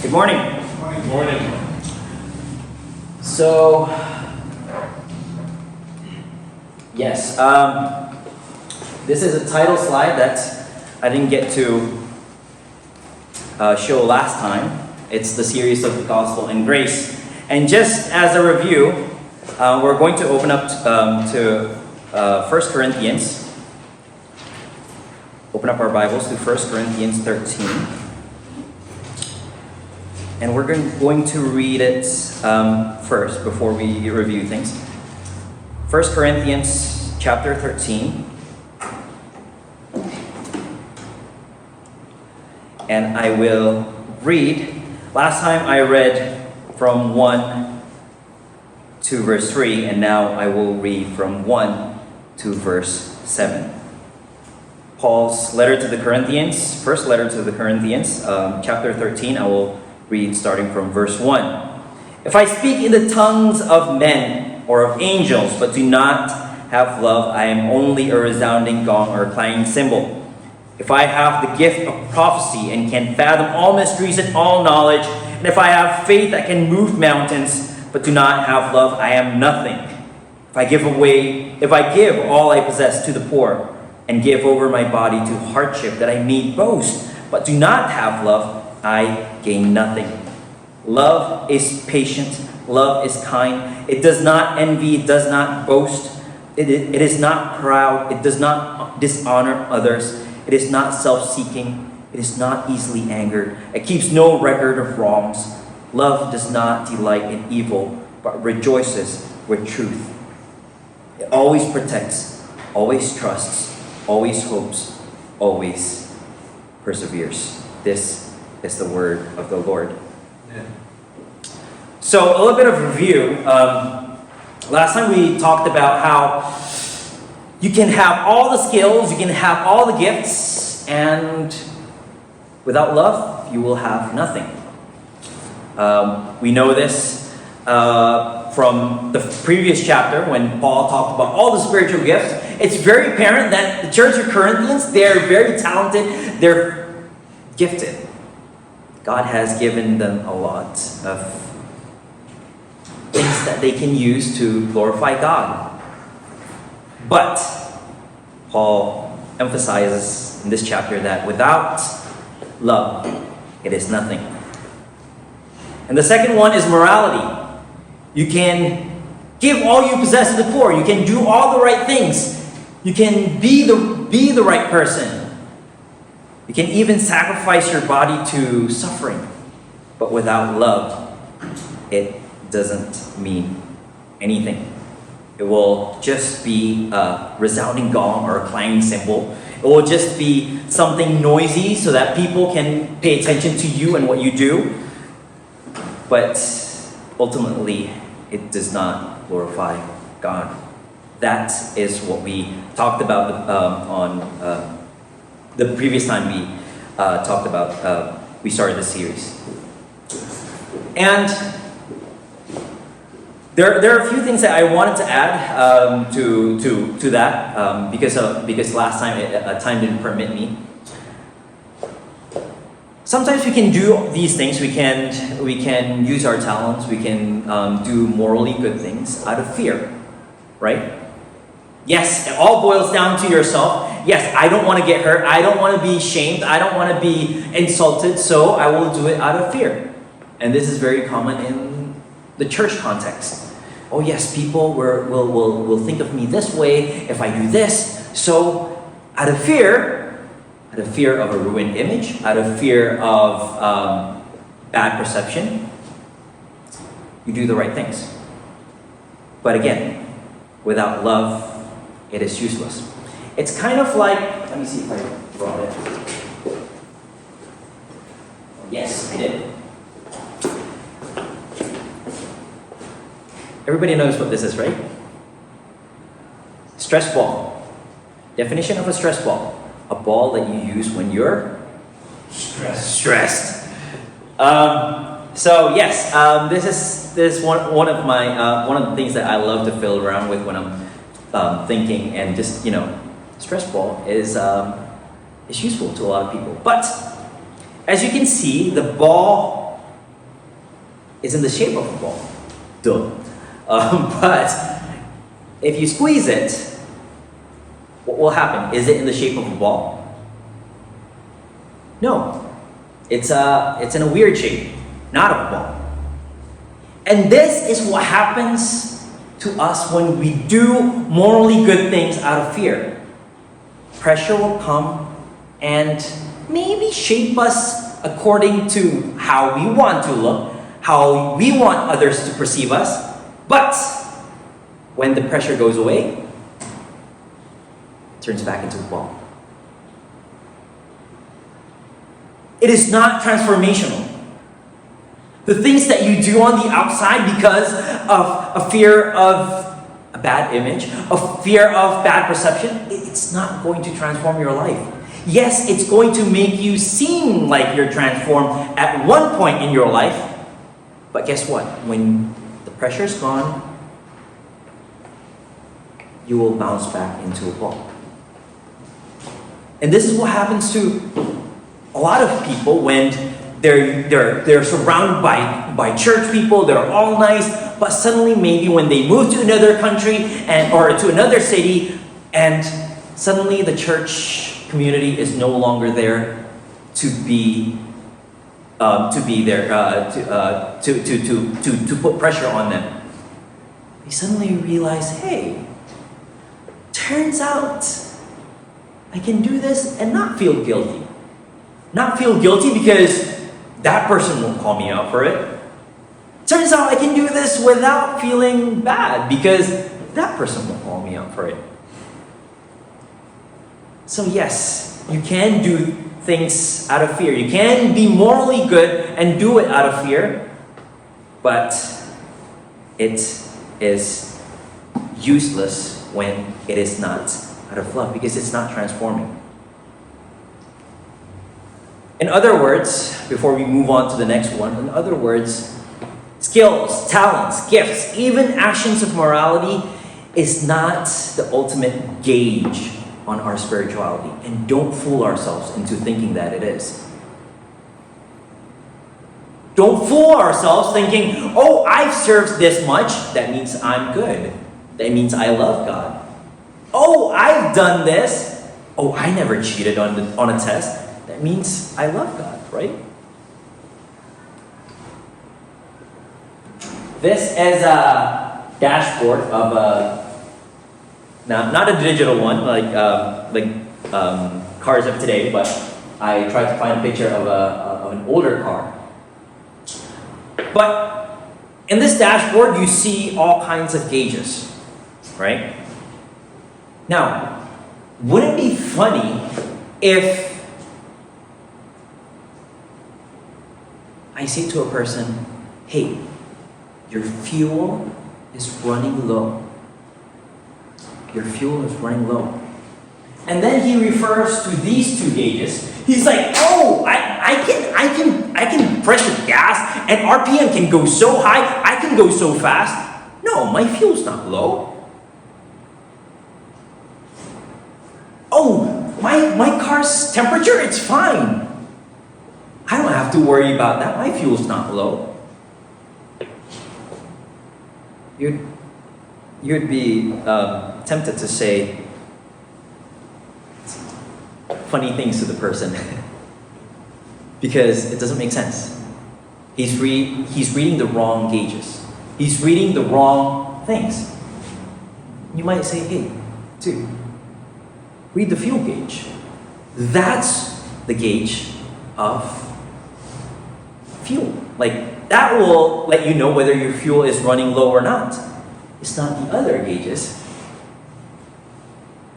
Good morning. Good morning. So, yes, this is a title slide that I didn't get to show last time. It's the series of the Gospel and Grace. And just as a review, we're going to open up to 1 Corinthians. Open up our Bibles to 1 Corinthians 13. And we're going to read it first before we review things. 1 Corinthians chapter 13. And I will read. Last time I read from 1 to verse 3, and now I will read from 1 to verse 7. Paul's letter to the Corinthians, first letter to the Corinthians, chapter 13, I will read starting from verse 1. If I speak in the tongues of men or of angels, but do not have love, I am only a resounding gong or a clanging cymbal. If I have the gift of prophecy and can fathom all mysteries and all knowledge, and if I have faith that can move mountains, but do not have love, I am nothing. If I give all I possess to the poor, and give over my body to hardship that I may boast, but do not have love, I gain nothing. Love is patient. Love is kind. It does not envy. It does not boast. It is not proud. It does not dishonor others. It is not self-seeking. It is not easily angered. It keeps no record of wrongs. Love does not delight in evil, but rejoices with truth. It always protects, always trusts, always hopes, always perseveres. This is the word of the Lord. Yeah. So a little bit of review. Last time we talked about how you can have all the skills, you can have all the gifts, and without love, you will have nothing. We know this from the previous chapter when Paul talked about all the spiritual gifts. It's very apparent that the church of Corinthians, they're very talented, they're gifted. God has given them a lot of things that they can use to glorify God. But Paul emphasizes in this chapter that without love, it is nothing. And the second one is morality. You can give all you possess to the poor. You can do all the right things. You can be the right person. You can even sacrifice your body to suffering. But without love, it doesn't mean anything. It will just be a resounding gong or a clanging cymbal. It will just be something noisy so that people can pay attention to you and what you do. But ultimately, it does not glorify God. That is what we talked about on the previous time we talked about, we started this series. And there are a few things that I wanted to add to that because last time time didn't permit me. Sometimes we can do these things. We can use our talents. We can do morally good things out of fear, right? Yes, it all boils down to yourself. Yes, I don't want to get hurt. I don't want to be shamed. I don't want to be insulted. So I will do it out of fear. And this is very common in the church context. Oh yes, people will think of me this way if I do this. So out of fear of a ruined image, out of fear of bad perception, you do the right things. But again, without love, it is useless. It's kind of like, let me see if I brought it. Yes, I did. Everybody knows what this is, right? Stress ball. Definition of a stress ball. A ball that you use when you're stressed. So yes, this is one of the things that I love to fiddle around with when I'm thinking, and just stress ball is useful to a lot of people. But as you can see, the ball is in the shape of a ball. Duh. But if you squeeze it, what will happen? Is it in the shape of a ball? No. It's in a weird shape, not of a ball. And this is what happens to us when we do morally good things out of fear. Pressure will come and maybe shape us according to how we want to look, how we want others to perceive us. But when the pressure goes away, it turns back into a ball. It is not transformational. The things that you do on the outside because of a fear of a bad image, a fear of bad perception, it's not going to transform your life. Yes, it's going to make you seem like you're transformed at one point in your life, but guess what? When the pressure's gone, you will bounce back into a ball. And this is what happens to a lot of people when they're surrounded by church people. They're all nice, but suddenly maybe when they move to another country or to another city, and suddenly the church community is no longer there to be there to put pressure on them. They suddenly realize, hey, turns out I can do this and not feel guilty. Not feel guilty because that person won't call me out for it. Turns out I can do this without feeling bad because that person won't call me out for it. So yes, you can do things out of fear. You can be morally good and do it out of fear, but it is useless when it is not out of love because it's not transforming. In other words, before we move on to the next one, in other words, skills, talents, gifts, even actions of morality is not the ultimate gauge on our spirituality. And don't fool ourselves into thinking that it is. Don't fool ourselves thinking, oh, I've served this much, that means I'm good. That means I love God. Oh, I've done this. Oh, I never cheated on a test. That means I love God, right? This is a dashboard of not a digital one like cars of today, but I tried to find a picture of an older car. But in this dashboard, you see all kinds of gauges, right? Now, wouldn't it be funny if I say to a person, hey, your fuel is running low. Your fuel is running low. And then he refers to these two gauges. He's like, oh, I can press the gas and RPM can go so high, I can go so fast. No, my fuel's not low. Oh, my car's temperature, it's fine. I don't have to worry about that. My fuel's not low. You'd be tempted to say funny things to the person because it doesn't make sense. He's reading the wrong gauges. He's reading the wrong things. You might say, hey, dude, read the fuel gauge. That's the gauge of fuel. Like, that will let you know whether your fuel is running low or not. It's not the other gauges.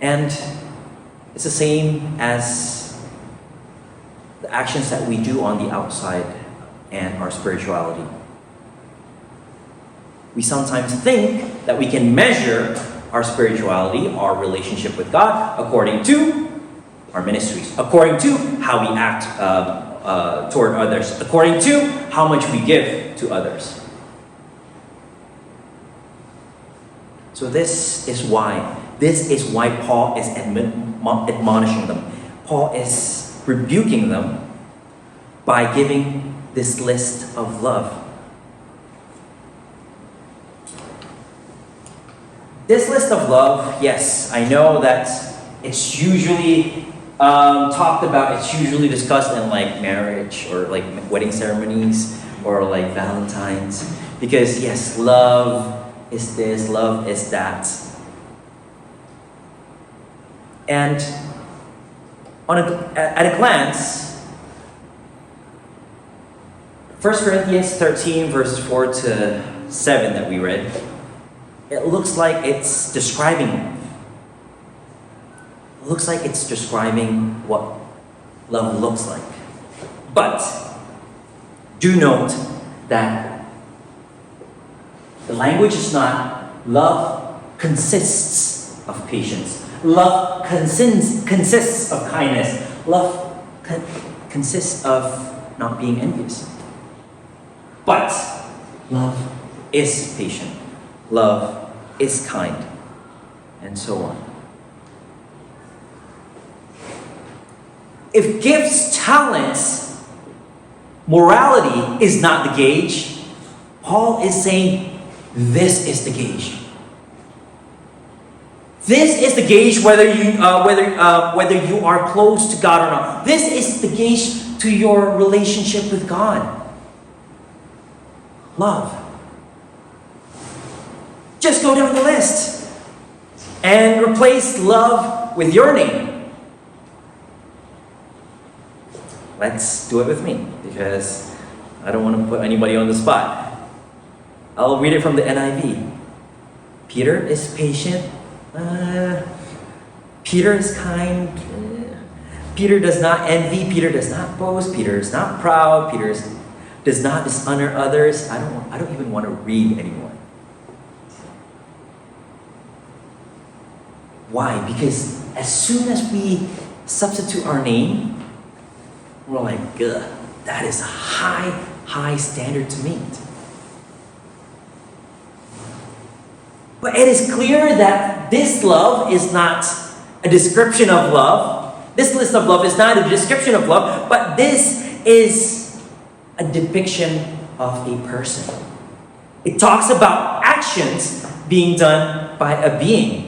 And it's the same as the actions that we do on the outside and our spirituality. We sometimes think that we can measure our spirituality, our relationship with God, according to our ministries, according to how we act toward others, according to how much we give to others. So this is why Paul is admonishing them. Paul is rebuking them by giving this list of love. This list of love, yes, I know that it's usually talked about, it's usually discussed in like marriage or like wedding ceremonies or like Valentine's. Because yes, love is this, love is that. And at a glance, 1 Corinthians 13 verses 4 to 7 that we read, it looks like it's describing love. It looks like it's describing what love looks like. But do note that the language is not love consists of patience. Love consists of kindness. Love consists of not being envious. But love is patient. Love is kind. And so on. If gifts, talents, morality is not the gauge, Paul is saying this is the gauge. This is the gauge whether you are close to God or not. This is the gauge to your relationship with God. Love. Just go down the list and replace love with your name. Let's do it with me because I don't want to put anybody on the spot. I'll read it from the NIV. Peter is patient. Peter is kind. Peter does not envy. Peter does not boast. Peter is not proud. Peter does not dishonor others. I don't even want to read anymore. Why? Because as soon as we substitute our name, we're like, ugh, that is a high standard to meet. But it is clear that this love is not a description of love. This list of love is not a description of love, but this is a depiction of a person. It talks about actions being done by a being.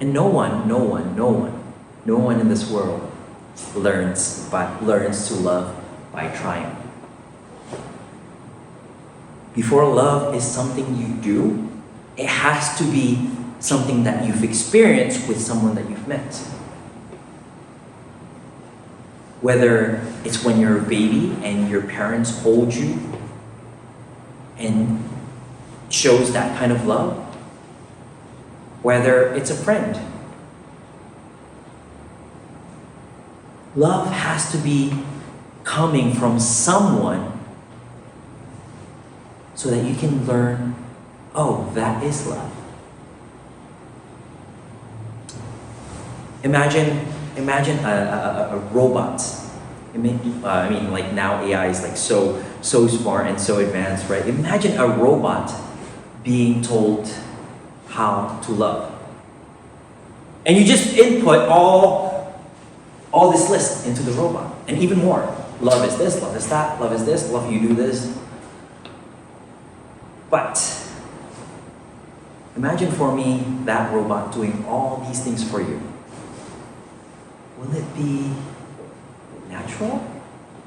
And no one in this world learns to love by trying. Before love is something you do, it has to be something that you've experienced with someone that you've met. Whether it's when you're a baby and your parents hold you and shows that kind of love, whether it's a friend. Love has to be coming from someone so that you can learn, oh, that is love. Imagine a robot. Like now AI is like so smart and so advanced, right? Imagine a robot being told how to love. And you just input all this list into the robot. And even more. Love is this, love is that, love is this, love you do this. But imagine for me that robot doing all these things for you. Will it be natural?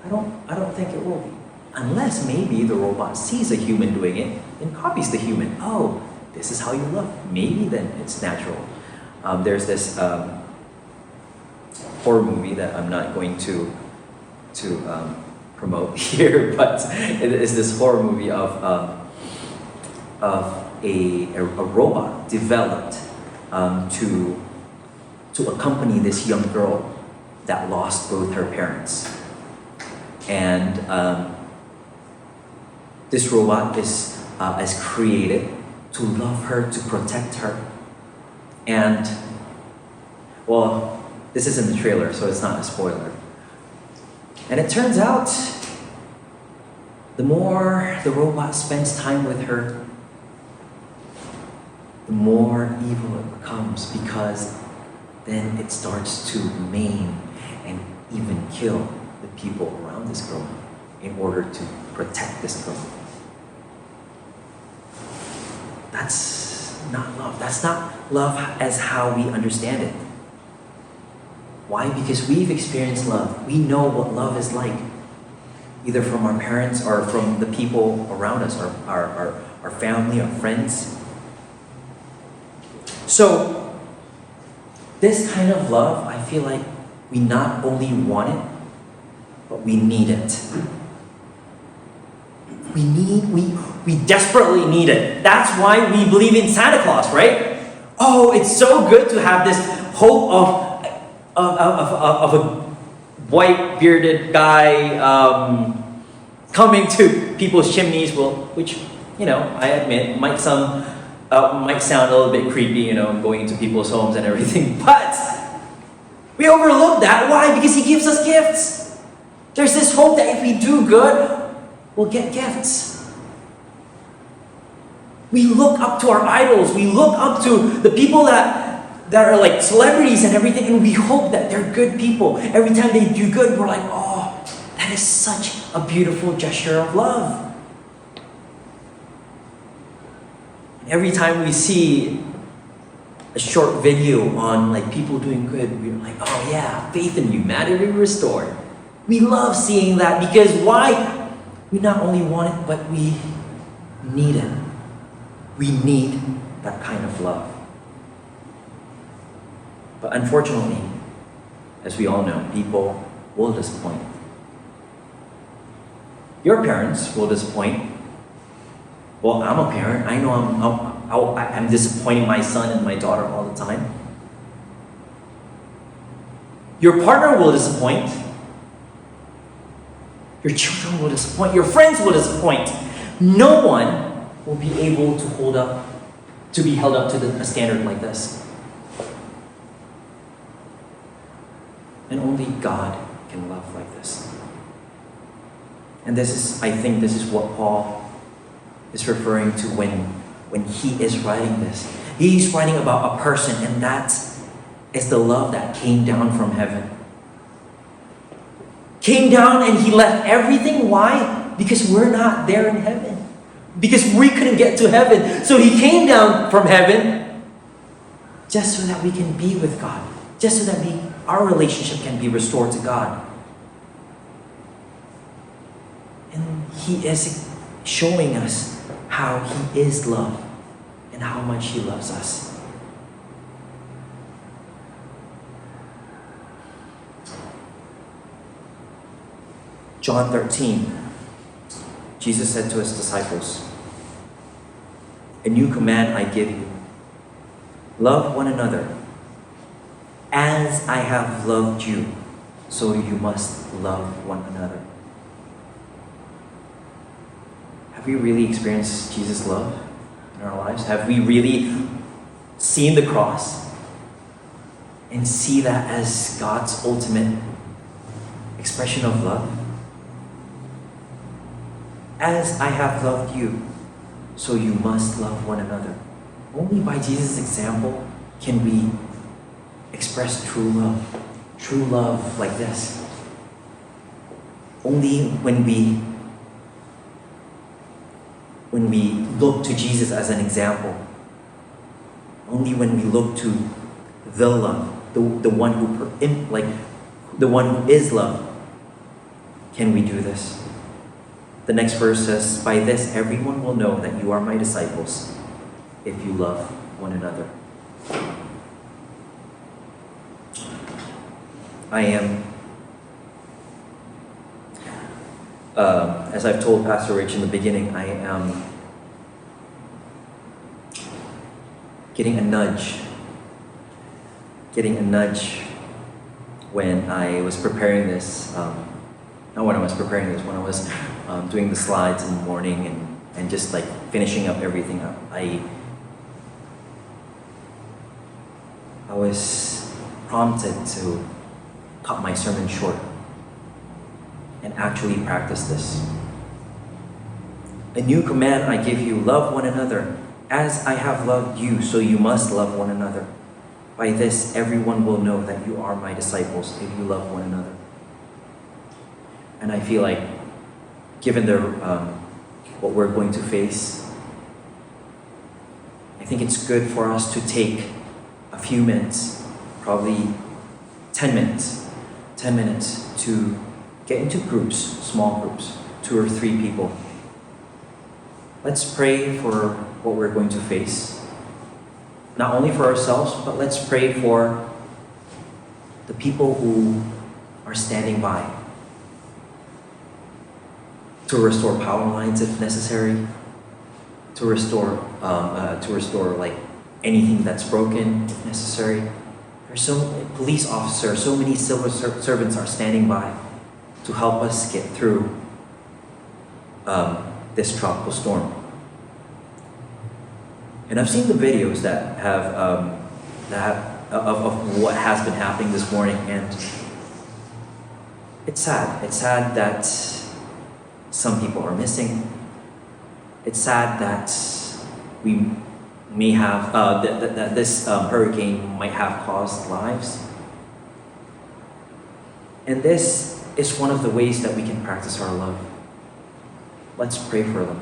I don't think it will be. Unless maybe the robot sees a human doing it and copies the human. Oh, this is how you love. Maybe then it's natural. There's this horror movie that I'm not going to promote here, but it is this horror movie of a robot developed to accompany this young girl that lost both her parents. And this robot is created to love her, to protect her. And, well, this is in the trailer, so it's not a spoiler. And it turns out, the more the robot spends time with her, the more evil it becomes, because then it starts to maim and even kill the people around this girl in order to protect this girl. that's not love. That's not love as how we understand it. Why? Because we've experienced love. We know what love is like, either from our parents or from the people around us, our family, our friends. So, this kind of love, I feel like we not only want it, but we need it. We desperately need it. That's why we believe in Santa Claus, right? Oh, it's so good to have this hope of a white bearded guy coming to people's chimneys, which I admit might sound a little bit creepy, going into people's homes and everything, but we overlook that. Why? Because he gives us gifts. There's this hope that if we do good, we'll get gifts. We look up to our idols. We look up to the people that are like celebrities and everything, and we hope that they're good people. Every time they do good, we're like, oh, that is such a beautiful gesture of love. Every time we see a short video on like people doing good, we're like, oh yeah, faith in humanity restored. We love seeing that because why? We not only want it, but we need it. We need that kind of love. But unfortunately, as we all know, people will disappoint. Your parents will disappoint. Well, I'm a parent. I know I'm disappointing my son and my daughter all the time. Your partner will disappoint. Your children will disappoint. Your friends will disappoint. No one will be able to be held up to a standard like this. And only God can love like this. And I think this is what Paul is referring to when he is writing this. He's writing about a person, and that is the love that came down from heaven. Came down and he left everything. Why? Because we're not there in heaven. Because we couldn't get to heaven. So he came down from heaven just so that we can be with God. Just so that our relationship can be restored to God. And he is showing us how he is love and how much he loves us. John 13, Jesus said to his disciples, "A new command I give you, love one another. As I have loved you, so you must love one another." Have we really experienced Jesus' love in our lives? Have we really seen the cross and see that as God's ultimate expression of love? As I have loved you, so you must love one another. Only by Jesus' example can we express true love like this. Only when we look to Jesus as an example, only when we look to the love, the one who is love, can we do this. The next verse says, "By this everyone will know that you are my disciples, if you love one another." I am, as I've told Pastor Rich in the beginning, I am getting a nudge when I was preparing this. When I was doing the slides in the morning and just like finishing up everything up, I was prompted to cut my sermon short and actually practice this. "A new command I give you, love one another. As I have loved you, so you must love one another. By this everyone will know that you are my disciples, if you love one another." And I feel like, given what we're going to face, think it's good for us to take a few minutes, probably 10 minutes, to get into groups, small groups, 2 or 3 people. Let's pray for what we're going to face. Not only for ourselves, but let's pray for the people who are standing by to restore power lines if necessary, to restore like anything that's broken if necessary. There's so many police officers, so many civil servants are standing by to help us get through this tropical storm. And I've seen the videos that have of what has been happening this morning, and it's sad. It's sad that some people are missing. It's sad that we may have that this hurricane might have caused lives. And this is one of the ways that we can practice our love. Let's pray for them.